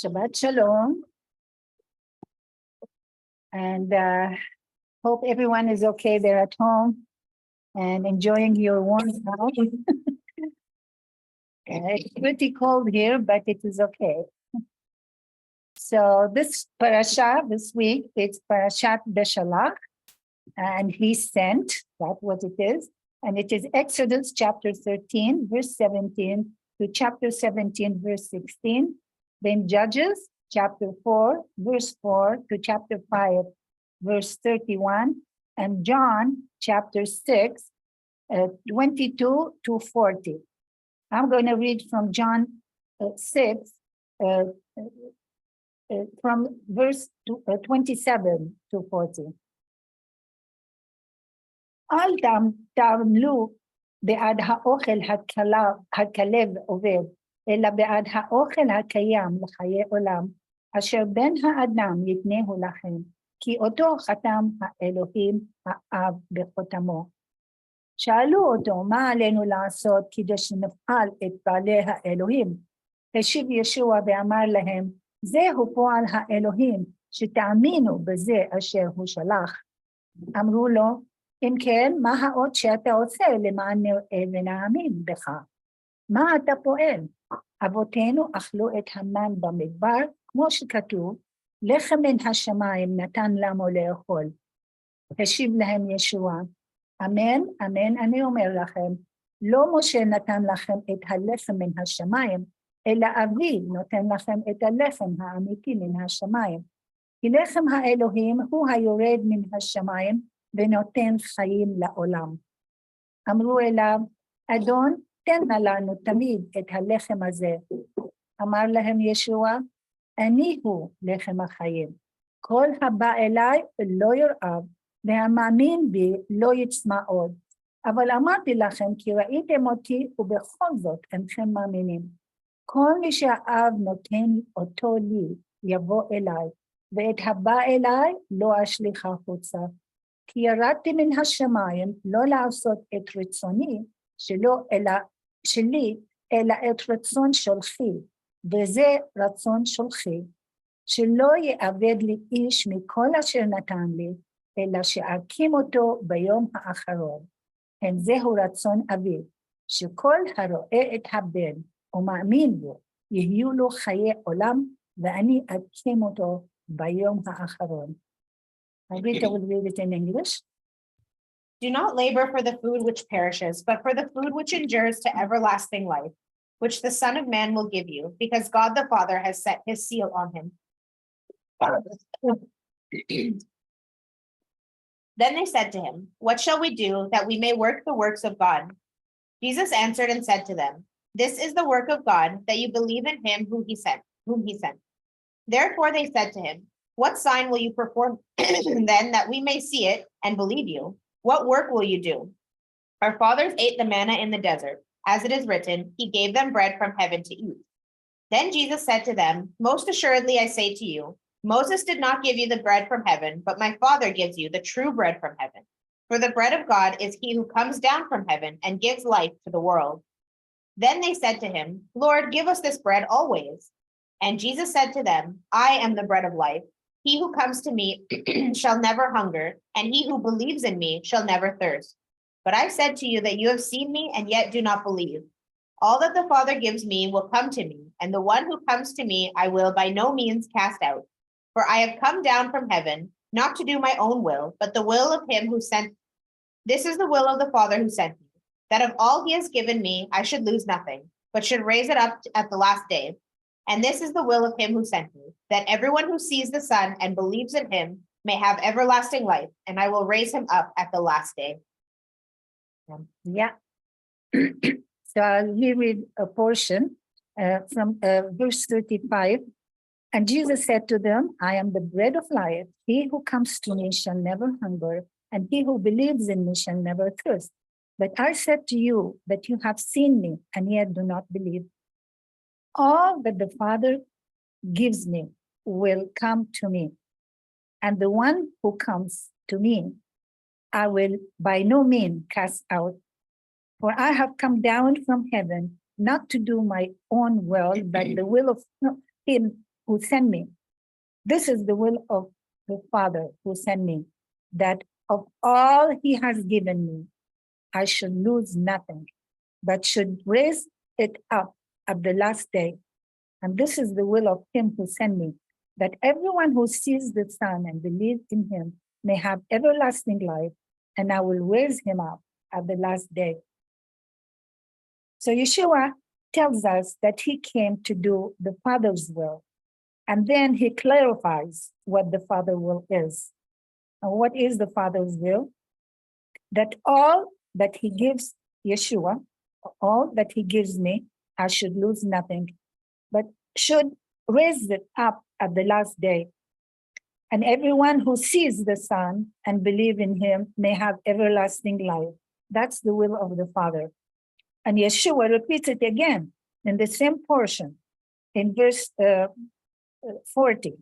Shabbat Shalom, and hope everyone is okay there at home and enjoying your warm house. It's pretty cold here, but it is okay. So this parasha this week, it's Parashat Beshalach, and he sent, that's what it is. And it is Exodus chapter 13, verse 17 to chapter 17, verse 16. Then Judges chapter 4, verse 4 to chapter 5, verse 31. And John chapter 6, 22 to 40. I'm going to read from John 6, from verse 27 to 40. אל תעמלו בעד האוכל הכלב עובד, אלא בעד האוכל הקיים לחיי עולם, אשר בן האדם יתנהו לכם, כי אותו חתם האלוהים האב בחותמו. שאלו אותו, מה עלינו לעשות כדי שנפעל את בעלי האלוהים? השיב ישוע ואמר להם, זהו פועל האלוהים, שתאמינו בזה אשר הוא שלח. אמרו לו, אם כן, מה העוד שאתה עושה למען נראה ונאמין בך? מה אתה פועל? אבותינו אכלו את המן במדבר, כמו שכתוב, לחם מן השמיים נתן לנו לאכול. השיב להם ישוע, אמן, אמן, אני אומר לכם, לא משה נתן לכם את הלחם מן השמיים, אלא אבי נותן לכם את הלחם האמיתי מן השמיים. כי לחם האלוהים הוא היורד מן השמיים, ונותן חיים לעולם. אמרו אליו, אדון, תן לנו תמיד את הלחם הזה. אמר להם ישוע, אני הוא לחם החיים. כל הבא אליי לא ירעב, והמאמין בי לא יצמא עוד. אבל אמרתי לכם, כי ראיתם אותי, ובכל זאת אינכם מאמינים. כל מי שהאב נותן אותו לי, יבוא אליי, ואת הבא אליי לא אשליך החוצה. כי ירדתי מן השמיים לא לעשות את רצוני שלי, אלא את רצון שלחי, וזה רצון שלחי, שלא יאבד לי איש מכל אשר נתן לי, אלא שאקים אותו ביום האחרון. כן, זהו רצון אבי, שכל הרואה את הבן ומאמין בו, יהיו לו חיי עולם, ואני אקים אותו ביום האחרון. I will read it in English. Do not labor for the food which perishes, but for the food which endures to everlasting life, which the Son of Man will give you, because God the Father has set his seal on him. Then they said to him, what shall we do that we may work the works of God? Jesus answered and said to them, this is the work of God, that you believe in him whom he sent. Therefore they said to him, what sign will you perform then that we may see it and believe you? What work will you do? Our fathers ate the manna in the desert. As it is written, he gave them bread from heaven to eat. Then Jesus said to them, most assuredly I say to you, Moses did not give you the bread from heaven, but my Father gives you the true bread from heaven. For the bread of God is he who comes down from heaven and gives life to the world. Then they said to him, Lord, give us this bread always. And Jesus said to them, I am the bread of life. He who comes to me shall never hunger, and he who believes in me shall never thirst. But I said to you that you have seen me and yet do not believe. All that the Father gives me will come to me, and the one who comes to me I will by no means cast out. For I have come down from heaven, not to do my own will, but the will of him who sent me. This is the will of the Father who sent me, that of all he has given me I should lose nothing, but should raise it up at the last day. And this is the will of him who sent me, that everyone who sees the Son and believes in him may have everlasting life, and I will raise him up at the last day. Yeah. So I'll read a portion from verse 35. And Jesus said to them, I am the bread of life. He who comes to me shall never hunger, and he who believes in me shall never thirst. But I said to you that you have seen me, and yet do not believe. All that the Father gives me will come to me, and the one who comes to me, I will by no means cast out. For I have come down from heaven, not to do my own will, but the will of him who sent me. This is the will of the Father who sent me, that of all he has given me, I should lose nothing, but should raise it up at the last day. And this is the will of him who sent me, that everyone who sees the Son and believes in him may have everlasting life, and I will raise him up at the last day. So Yeshua tells us that he came to do the Father's will. And then he clarifies what the Father's will is. And what is the Father's will? That all that he gives Yeshua, all that he gives me, I should lose nothing, but should raise it up at the last day. And everyone who sees the Son and believes in him may have everlasting life. That's the will of the Father. And Yeshua repeats it again in the same portion in verse 40.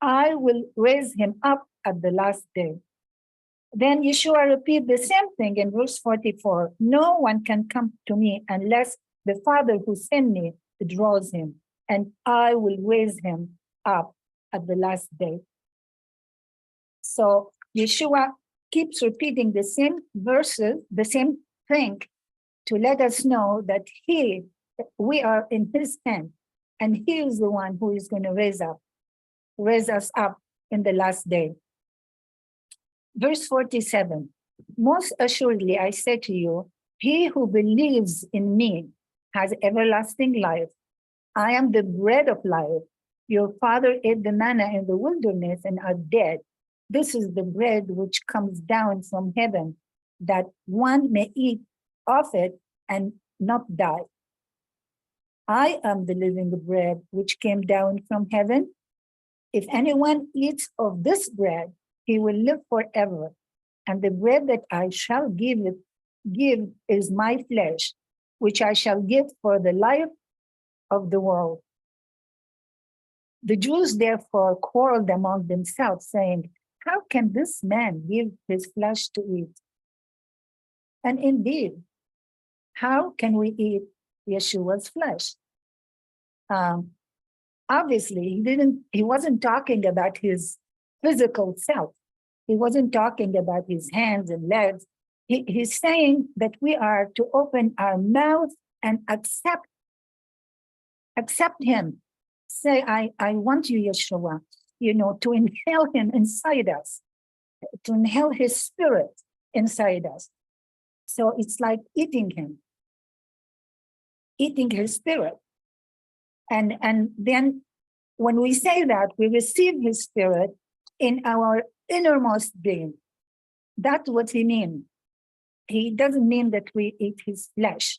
I will raise him up at the last day. Then Yeshua repeats the same thing in verse 44. No one can come to me unless the Father who sent me draws him, and I will raise him up at the last day. So Yeshua keeps repeating the same verses, the same thing, to let us know that we are in his hand, and he is the one who is going to raise us up in the last day. Verse 47, most assuredly I say to you, he who believes in me has everlasting life. I am the bread of life. Your father ate the manna in the wilderness and are dead. This is the bread which comes down from heaven, that one may eat of it and not die. I am the living bread which came down from heaven. If anyone eats of this bread, he will live forever. And the bread that I shall give is my flesh, which I shall give for the life of the world. The Jews therefore quarreled among themselves, saying, how can this man give his flesh to eat? And indeed, how can we eat Yeshua's flesh? Obviously, he wasn't talking about his physical self. He wasn't talking about his hands and legs. He's saying that we are to open our mouth and accept him. Say, I want you, Yeshua, to inhale him inside us, to inhale his spirit inside us. So it's like eating him, eating his spirit. And then when we say that, we receive his spirit in our innermost being. That's what he means. He doesn't mean that we eat his flesh.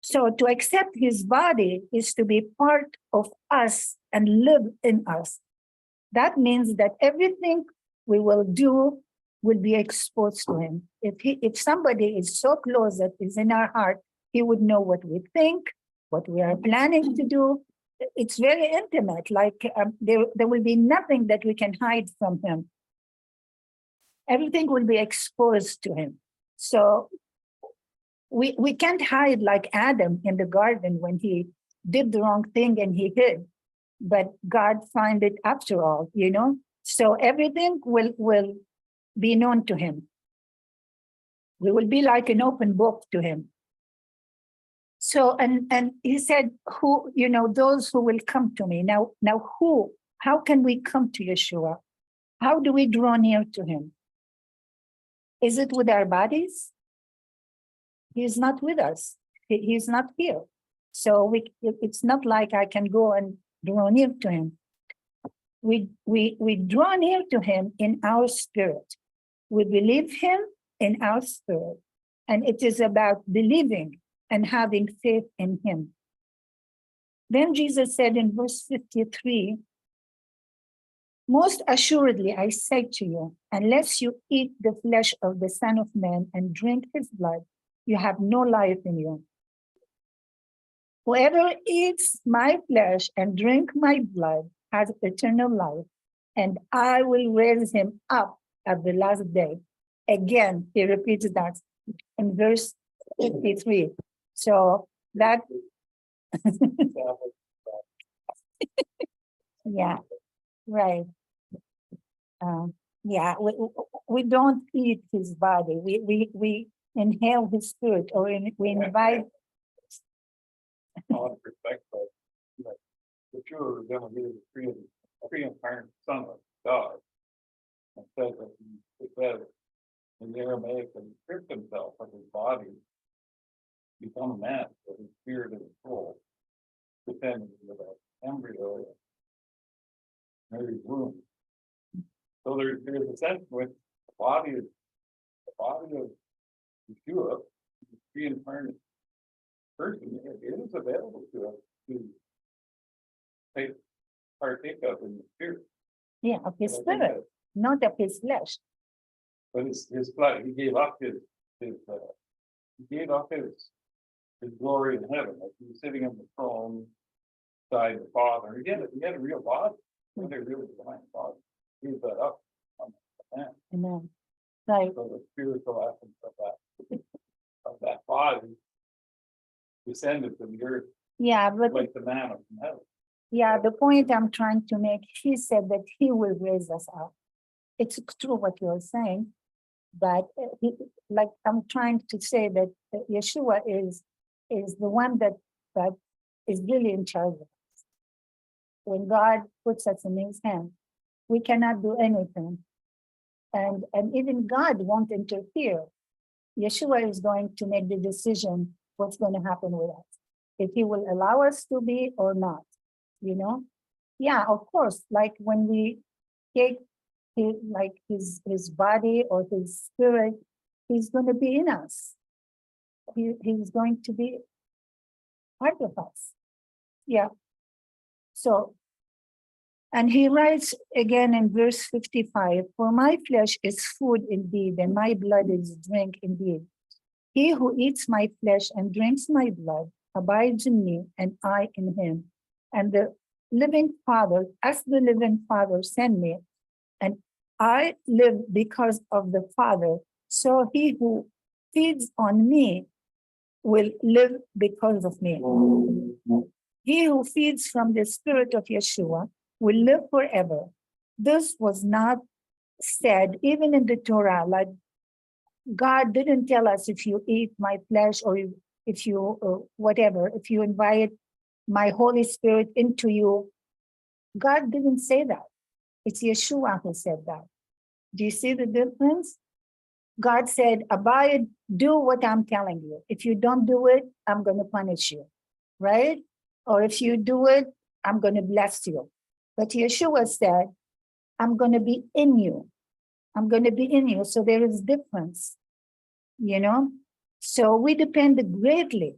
So to accept his body is to be part of us and live in us. That means that everything we will do will be exposed to him. If somebody is so close that is in our heart, he would know what we think, what we are planning to do. It's very intimate, like there will be nothing that we can hide from him. Everything will be exposed to him. So we can't hide like Adam in the garden when he did the wrong thing and he hid. But God found it after all, So everything will be known to him. We will be like an open book to him. So, and he said, those who will come to me. Now how can we come to Yeshua? How do we draw near to him? Is it with our bodies? He's not with us. He's not here. So it's not like I can go and draw near to him. We draw near to him in our spirit. We believe him in our spirit. And it is about believing and having faith in him. Then Jesus said in verse 53, most assuredly I say to you, unless you eat the flesh of the Son of Man and drink his blood, you have no life in you. Whoever eats my flesh and drink my blood has eternal life, and I will raise him up at the last day. Again, he repeats that in verse 53. So that Yeah, right. Um, yeah, we don't eat his body. We inhale his spirit, or we invite. On perspective, like, the true is going to be the pre-incarnate Son of God. And says that it says in the Aramaic that he stripped himself of his body, become a man, with his spirit and his soul, descending into that embryo of Mary's womb. So there's a sense with the body of Yeshua, the pre-incarnate person, it is available to us to partake of in the spirit. Yeah, of his And I think spirit, that- not of his flesh. But his flesh, he gave up his glory in heaven, like he was sitting on the throne beside the Father. He had a real body, he had a really divine body. He gave that up on the man. Amen. Right. So the spiritual essence of that body descended to the earth Yeah, but like the manna from heaven. yeah, the point I'm trying to make, he said that he will raise us up. It's true what you're saying, but like I'm trying to say that Yeshua is the one that is really in charge of us. When God puts us in his hand, we cannot do anything. And even God won't interfere. Yeshua is going to make the decision what's going to happen with us, if he will allow us to be or not, you know? Yeah, of course, like when we take his body or his spirit, he's going to be in us. He's going to be part of us. Yeah. So, and he writes again in verse 55, for my flesh is food indeed, and my blood is drink indeed. He who eats my flesh and drinks my blood abides in me, and I in him. And the living Father, as the living Father sent me, and I live because of the Father, so he who feeds on me will live because of me. He who feeds from the Spirit of Yeshua will live forever. This was not said even in the Torah, like God didn't tell us if you eat my flesh or if you whatever, if you invite my Holy Spirit into you. God didn't say that. It's Yeshua who said that. Do you see the difference? God said, abide, do what I'm telling you. If you don't do it, I'm going to punish you, right? Or if you do it, I'm going to bless you. But Yeshua said, I'm going to be in you. I'm going to be in you. So there is difference, you know? So we depend greatly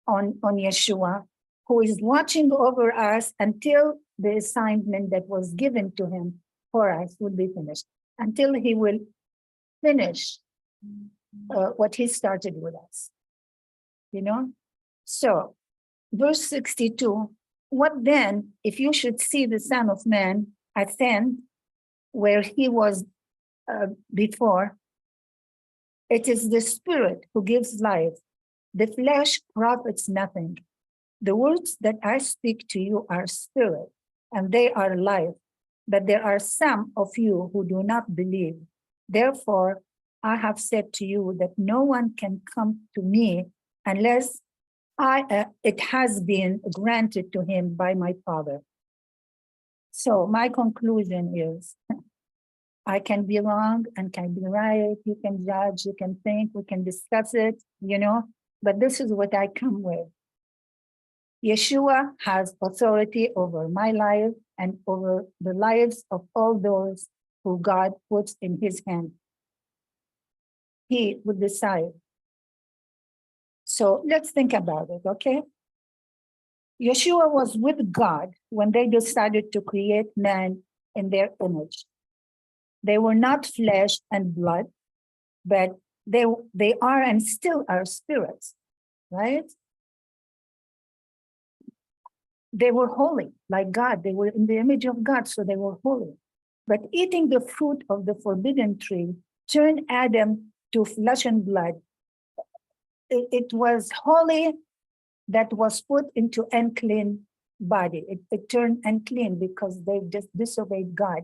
on Yeshua, who is watching over us until the assignment that was given to him for us will be finished, until he will finish what he started with us, you know? So verse 62, what then if you should see the Son of Man ascend where he was before? It is the Spirit who gives life. The flesh profits nothing. The words that I speak to you are spirit, and they are life. But there are some of you who do not believe. Therefore, I have said to you that no one can come to me unless it has been granted to him by my Father. So my conclusion is, I can be wrong and can be right. You can judge, you can think, we can discuss it, you know, but this is what I come with. Yeshua has authority over my life and over the lives of all those who God puts in his hand. He will decide. So let's think about it, okay? Yeshua was with God when they decided to create man in their image. They were not flesh and blood, but they are and still are spirits, right? They were holy, like God. They were in the image of God, so they were holy. But eating the fruit of the forbidden tree turned Adam to flesh and blood. It was holy that was put into unclean body. It turned unclean because they just disobeyed God.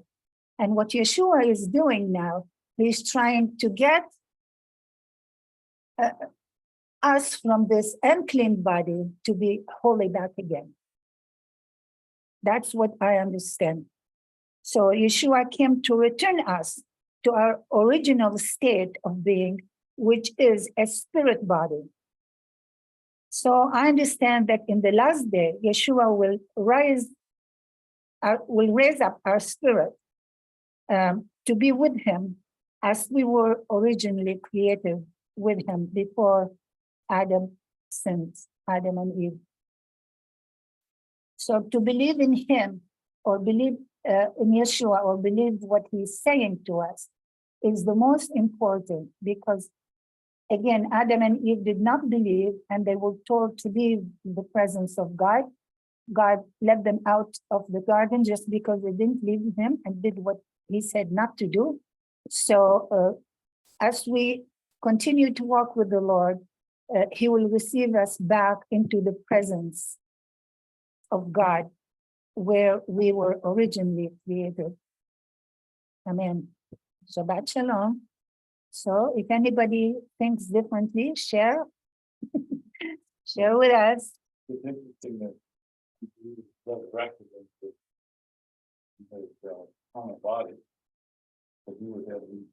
And what Yeshua is doing now, he's trying to get us from this unclean body to be holy back again. That's what I understand. So Yeshua came to return us to our original state of being, which is a spirit body. So I understand that in the last day, Yeshua will raise up our spirit to be with him as we were originally created with him before Adam sinned, Adam and Eve. So to believe in him or believe in Yeshua or believe what he's saying to us is the most important, because again, Adam and Eve did not believe and they were told to leave the presence of God. God let them out of the garden just because they didn't believe in him and did what he said not to do. So as we continue to walk with the Lord, he will receive us back into the presence of God where we were originally created. Amen. Shabbat Shalom. So if anybody thinks differently, share with us. It's interesting that he was resurrected in his common body, but he would have these